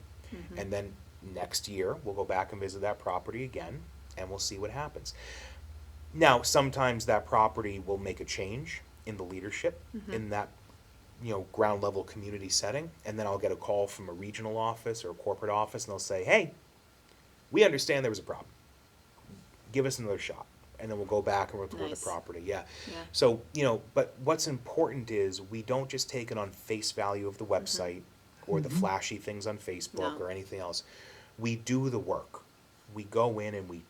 And then next year, we'll go back and visit that property again, and we'll see what happens. Now, sometimes that property will make a change in the leadership in that ground level community setting, and then I'll get a call from a regional office or a corporate office, and they'll say, hey, we understand there was a problem. Give us another shot. And then we'll go back and we'll tour Nice. the property. Yeah. Yeah. So, but what's important is we don't just take it on face value of the website or the flashy things on Facebook No. or anything else. We do the work. We go in and we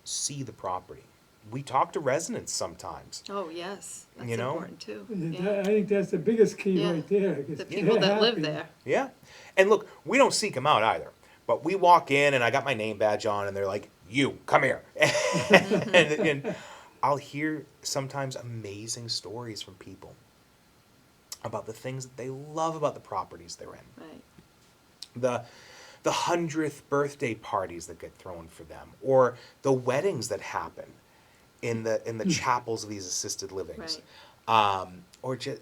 see the property. we talk to residents sometimes. Oh, yes, that's You know? important too. I think that's the biggest key Yeah. right there. 'cause The they're people that live happy. there. Yeah. And look, we don't seek them out either. But we walk in and I got my name badge on and they're like, you, come here. and I'll hear sometimes amazing stories from people about the things that they love about the properties they're in. Right. The 100th birthday parties that get thrown for them, or the weddings that happen in the chapels of these assisted livings. Or just,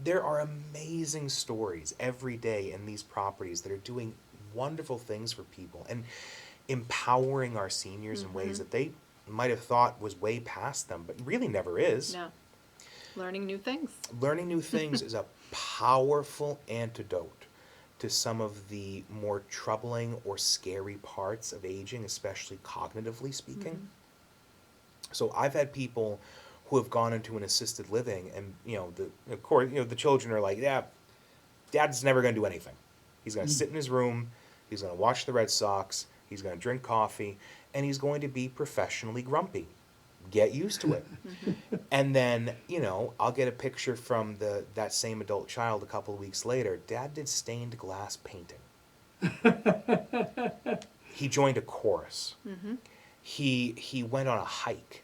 there are amazing stories every day in these properties that are doing wonderful things for people and empowering our seniors in ways that they might have thought was way past them, but really never is. No. Learning new things. Learning new things is a powerful antidote to some of the more troubling or scary parts of aging, especially cognitively speaking. So I've had people who have gone into an assisted living and, of course, the children are like, yeah, Dad's never going to do anything. He's going to sit in his room, he's going to watch the Red Sox, he's going to drink coffee, and he's going to be professionally grumpy. Get used to it. And then, I'll get a picture from that same adult child a couple of weeks later. Dad did stained glass painting. He joined a chorus. He went on a hike.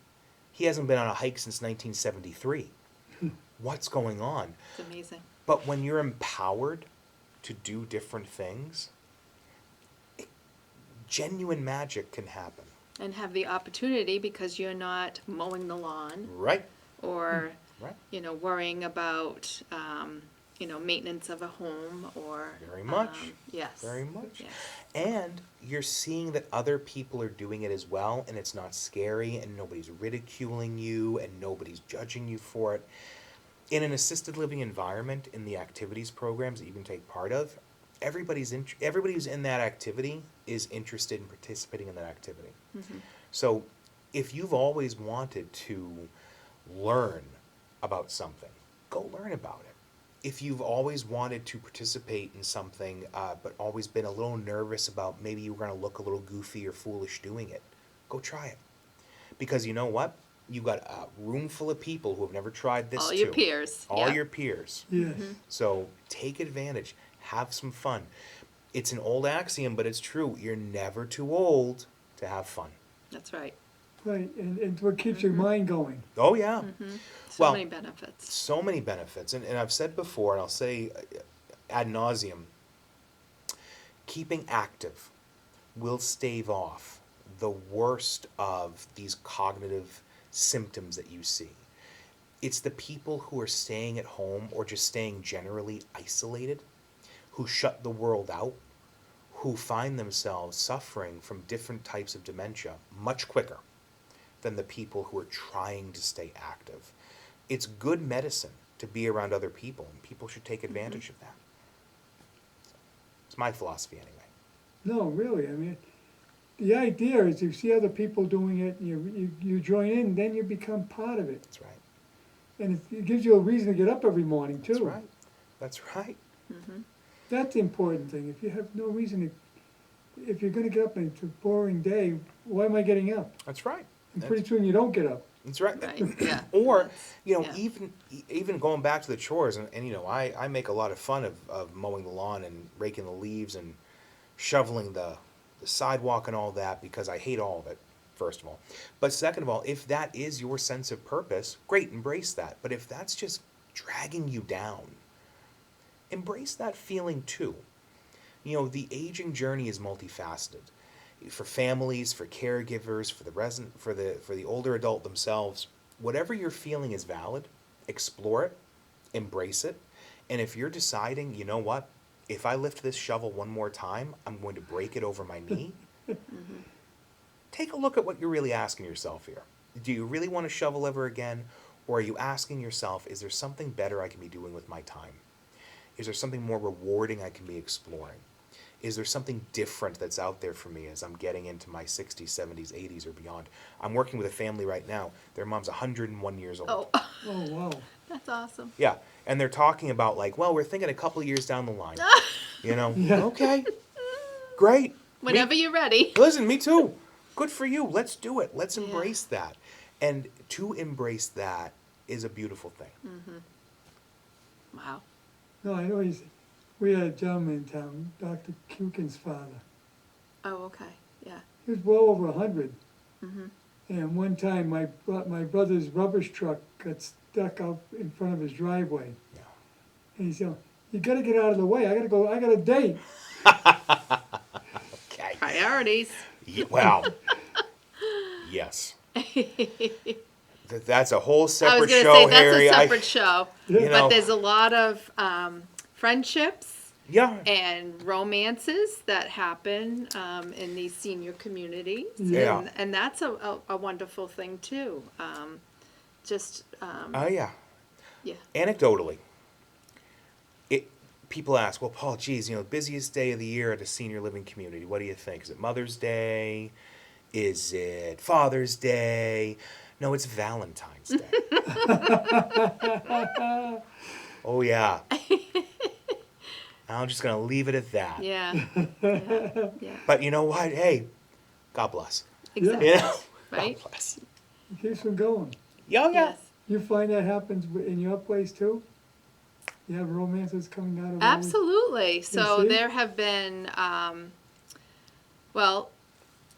He hasn't been on a hike since 1973. What's going on? It's amazing. But when you're empowered to do different things, genuine magic can happen. And have the opportunity because you're not mowing the lawn Right? or, Right. Worrying about, maintenance of a home or. Very much. Yes. Very much. Yes. And you're seeing that other people are doing it as well, and it's not scary, and nobody's ridiculing you, and nobody's judging you for it. In an assisted living environment, in the activities programs that you can take part of, everybody who's in that activity is interested in participating in that activity. So if you've always wanted to learn about something, go learn about it. If you've always wanted to participate in something, but always been a little nervous about maybe you were going to look a little goofy or foolish doing it, go try it. Because you know what? You've got a room full of people who have never tried this All too. your peers. All Yep. your peers. Yes. So take advantage. Have some fun. It's an old axiom, but it's true. You're never too old to have fun. That's right. Right, and what keeps your mind going. Oh, yeah. So Well, many benefits. So many benefits. And I've said before, and I'll say ad nauseum, keeping active will stave off the worst of these cognitive symptoms that you see. It's the people who are staying at home or just staying generally isolated, who shut the world out, who find themselves suffering from different types of dementia much quicker than the people who are trying to stay active. It's good medicine to be around other people, and people should take advantage of that. It's my philosophy anyway. No, really, I mean, the idea is you see other people doing it, you join in, then you become part of it. That's right. And it gives you a reason to get up every morning too. That's right. That's right. That's the important thing. If you have no reason to, if you're gonna get up and it's a boring day, why am I getting up? That's right. And pretty soon you don't get up. That's right. Right. Yeah. Or, Yeah. even going back to the chores, and I make a lot of fun of mowing the lawn and raking the leaves and shoveling the sidewalk and all that because I hate all of it, first of all. But second of all, if that is your sense of purpose, great, embrace that. But if that's just dragging you down, embrace that feeling too. The aging journey is multifaceted. For families, for caregivers, for the resident, for the older adult themselves, whatever you're feeling is valid. Explore it, embrace it, and if you're deciding, you know what, if I lift this shovel one more time, I'm going to break it over my knee. Take a look at what you're really asking yourself here. Do you really want to shovel ever again, or are you asking yourself, is there something better I can be doing with my time? Is there something more rewarding I can be exploring? Is there something different that's out there for me as I'm getting into my 60s, 70s, 80s, or beyond? I'm working with a family right now. Their mom's 101 years old. Oh, Oh, wow. that's awesome. Yeah, and they're talking about we're thinking a couple of years down the line. Yeah. Okay, great. Whenever you're ready. Listen, me too. Good for you. Let's do it. Let's Yeah. embrace that. And to embrace that is a beautiful thing. Wow. No, I know we had a gentleman in town, Dr. Kukin's father. Oh, okay, yeah. He was well over 100. Mm-hmm. And one time, my brother's rubbish truck got stuck out in front of his driveway. Yeah. And he said, "You gotta get out of the way, I got a date." Okay. Priorities. Well, yes. That's a whole separate I was going to show, say, that's Harry. a separate show. You know. But there's a lot of friendships Yeah. and romances that happen in these senior communities. Yeah. And that's a wonderful thing, too. Yeah. Yeah. Anecdotally, people ask, well, Paul, geez, busiest day of the year at a senior living community. What do you think? Is it Mother's Day? Is it Father's Day? No, it's Valentine's Day. Oh, yeah. I'm just going to leave it at that. Yeah. Yeah. But you know what? Hey, God bless. Exactly. You know? Right? God bless. It keeps them going. Yeah, yeah. Yes. You find that happens in your place too? You have romances coming out of all these- Absolutely. So see? there have been, well,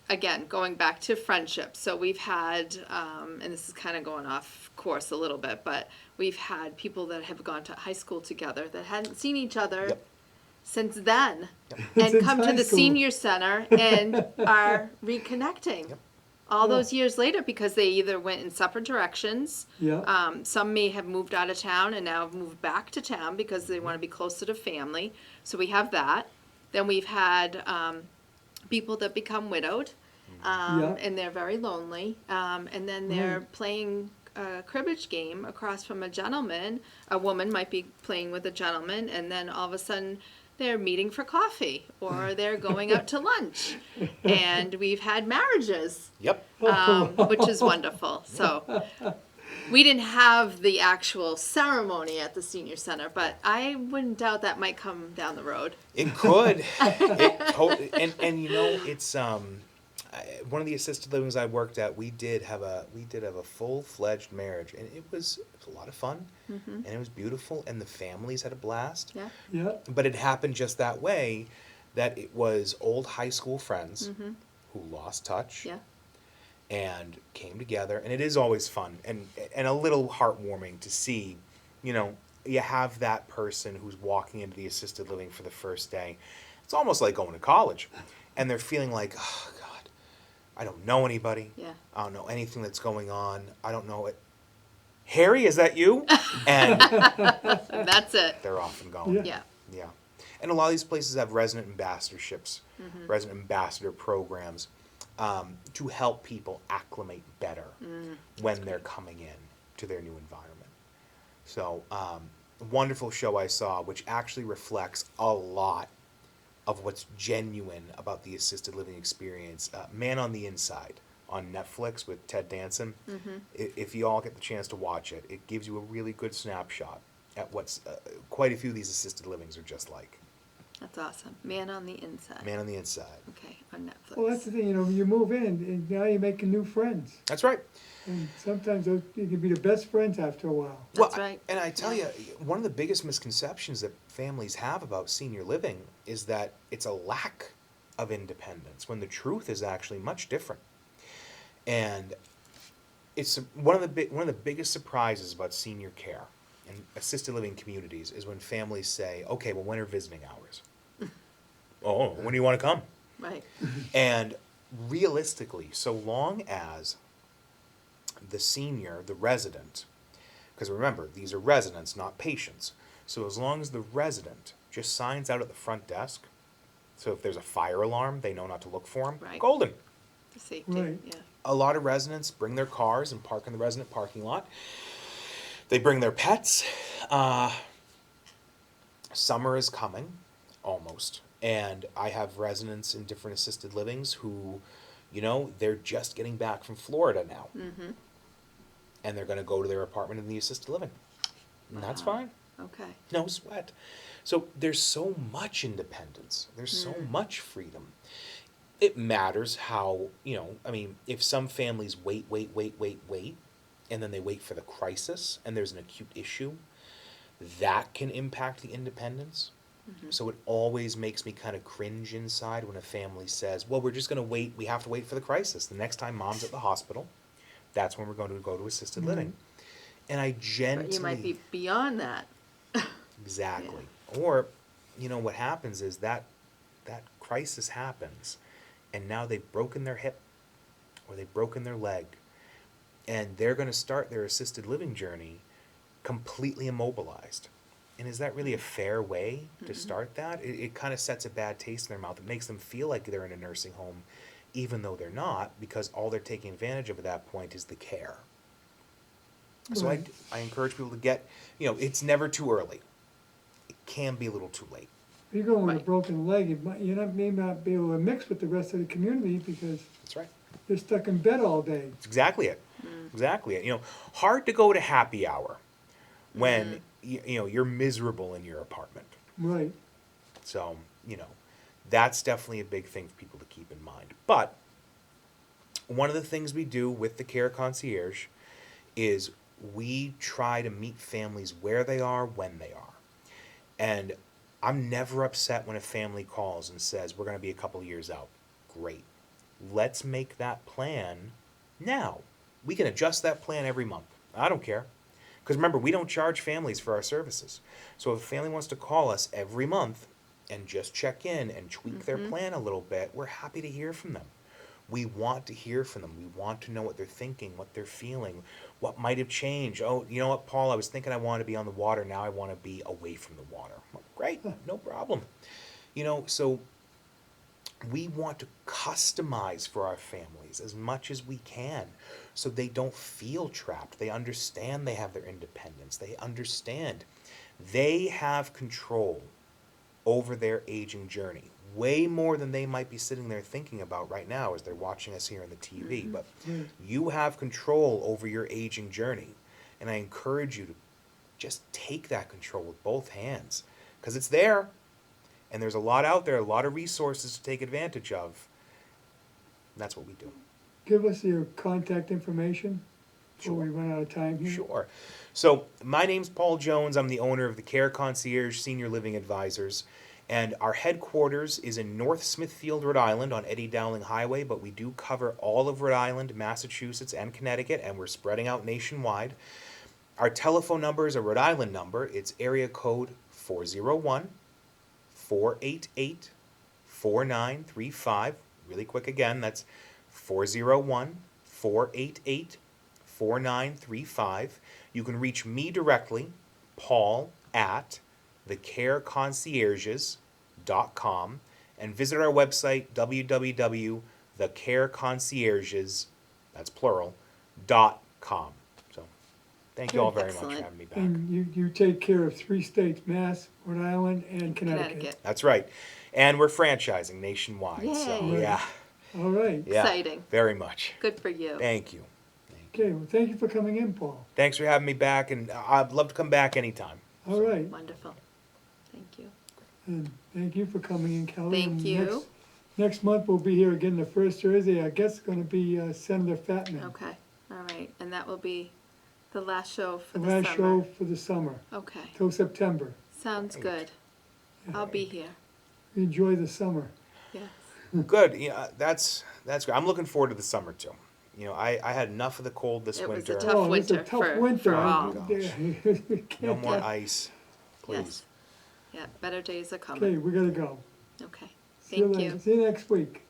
again, going back to friendships. So we've had, and this is kind of going off course a little bit, but we've had people that have gone to high school together that hadn't seen each other Yep. since then, and Since come to high the school. senior center and are reconnecting. Yep. All Yeah. those years later, because they either went in separate directions. Yeah, Some may have moved out of town and now have moved back to town because they want to be closer to family. So we have that. Then we've had people that become widowed, Yeah. and they're very lonely. And then they're playing a cribbage game across from a gentleman. A woman might be playing with a gentleman, and then all of a sudden they're meeting for coffee or they're going out to lunch. And we've had marriages, Yep. which is wonderful. So we didn't have the actual ceremony at the senior center, but I wouldn't doubt that might come down the road. It could. And it's one of the assisted livings I worked at. We did have a full-fledged marriage, and it was a lot of fun, and it was beautiful, and the families had a blast. Yeah. yeah, But it happened just that way, that it was old high school friends who lost touch Yeah. and came together, and it is always fun and a little heartwarming to see, you have that person who's walking into the assisted living for the first day. It's almost like going to college, and they're feeling like, oh God, I don't know anybody. Yeah. I don't know anything that's going on. I don't know it. Harry, is that you? And And that's it. they're off and going. Yeah. Yeah. Yeah. And a lot of these places have resident ambassadorships, resident ambassador programs, to help people acclimate better when they're coming in to their new environment. So, wonderful show I saw, which actually reflects a lot of what's genuine about the assisted living experience. Man on the Inside on Netflix with Ted Danson. If you all get the chance to watch it, it gives you a really good snapshot at what's quite a few of these assisted livings are just like. That's awesome. Man on the Inside. Man on the Inside. Okay, on Netflix. well, that's the thing, you move in and now you're making new friends. That's right. And sometimes those, you can be the best friends after a while. That's right. And I tell you, one of the biggest misconceptions that families have about senior living is that it's a lack of independence, when the truth is actually much different. And it's one of the biggest surprises about senior care and assisted living communities is when families say, "Okay, well, when are visiting hours?" "Oh, when do you want to come?" Right. And realistically, so long as the senior, the resident, because remember, these are residents, not patients. So as long as the resident just signs out at the front desk, so if there's a fire alarm, they know not to look for him, Right. golden. For safety. Right. Yeah. A lot of residents bring their cars and park in the resident parking lot. They bring their pets. Summer is coming, almost. And I have residents in different assisted livings who, they're just getting back from Florida now. Mm-hmm. And they're going to go to their apartment in the assisted living. And that's Wow. fine. Okay. No sweat. So there's so much independence. There's so much freedom. It matters how, I mean, if some families wait, and then they wait for the crisis and there's an acute issue, that can impact the independence. So it always makes me kind of cringe inside when a family says, well, we're just going to wait, we have to wait for the crisis. The next time mom's at the hospital, that's when we're going to go to assisted living. And I gently. But you might be beyond that. Exactly. Or, what happens is that crisis happens, and now they've broken their hip or they've broken their leg, and they're going to start their assisted living journey completely immobilized. And is that really a fair way to start that? It kind of sets a bad taste in their mouth. It makes them feel like they're in a nursing home, even though they're not, because all they're taking advantage of at that point is the care. So Right. I encourage people to get, it's never too early. It can be a little too late. If you're going with a Right. broken leg, may not be able to mix with the rest of the community because That's right. they're stuck in bed all day. That's exactly it. Exactly it. Hard to go to happy hour when you're miserable in your apartment. Right. So, that's definitely a big thing for people to keep in mind. But one of the things we do with the Care Concierge is we try to meet families where they are, when they are. And I'm never upset when a family calls and says, we're going to be a couple years out. Great. Let's make that plan now. We can adjust that plan every month. I don't care. Because remember, we don't charge families for our services. So if a family wants to call us every month and just check in and tweak their plan a little bit, we're happy to hear from them. We want to hear from them. We want to know what they're thinking, what they're feeling, what might have changed. Oh, you know what, Paul, I was thinking I wanted to be on the water. Now I want to be away from the water. Well, great, no problem. So we want to customize for our families as much as we can so they don't feel trapped. They understand they have their independence. They understand they have control over their aging journey, way more than they might be sitting there thinking about right now as they're watching us here on the TV. But you have control over your aging journey. And I encourage you to just take that control with both hands, because it's there. And there's a lot out there, a lot of resources to take advantage of. And that's what we do. Give us your contact information before we Sure. run out of time here. Sure. So my name's Paul Jones. I'm the owner of the Care Concierge Senior Living Advisors. And our headquarters is in North Smithfield, Rhode Island on Eddie Dowling Highway, but we do cover all of Rhode Island, Massachusetts, and Connecticut, and we're spreading out nationwide. Our telephone number is a Rhode Island number. It's area code 401-488-4935. Really quick again, that's 401-488-4935. You can reach me directly, Paul, at thecareconcierges.com, and visit our website, www.thecareconcierges, that's plural, .com. So thank you all very much for Excellent. having me back. And you take care of 3 states, Mass, Rhode Island, and Connecticut. That's right. And we're franchising nationwide. So, Yay. yeah. All right. Yeah. Exciting. Very much. Good for you. Thank you. Okay, well, thank you for coming in, Paul. Thanks for having me back, and I'd love to come back anytime. All right. Wonderful. Thank you. And thank you for coming in, Kelly. Thank And you. Next month, we'll be here again the first Thursday. I guess it's going to be Senator Fatman. Okay. All right. And that will be the last show for The the last summer. show for the summer, Okay. till September. Sounds good. I'll be here. Enjoy the summer. Yes. Good. Yeah, that's great. I'm looking forward to the summer too. I had enough of the cold this It was a winter. tough Oh, it's a winter tough for- winter. for all. No more ice, please. Yes. Yeah, better days are Okay, coming. we gotta go. Okay. See you Thank later. you. See you next week.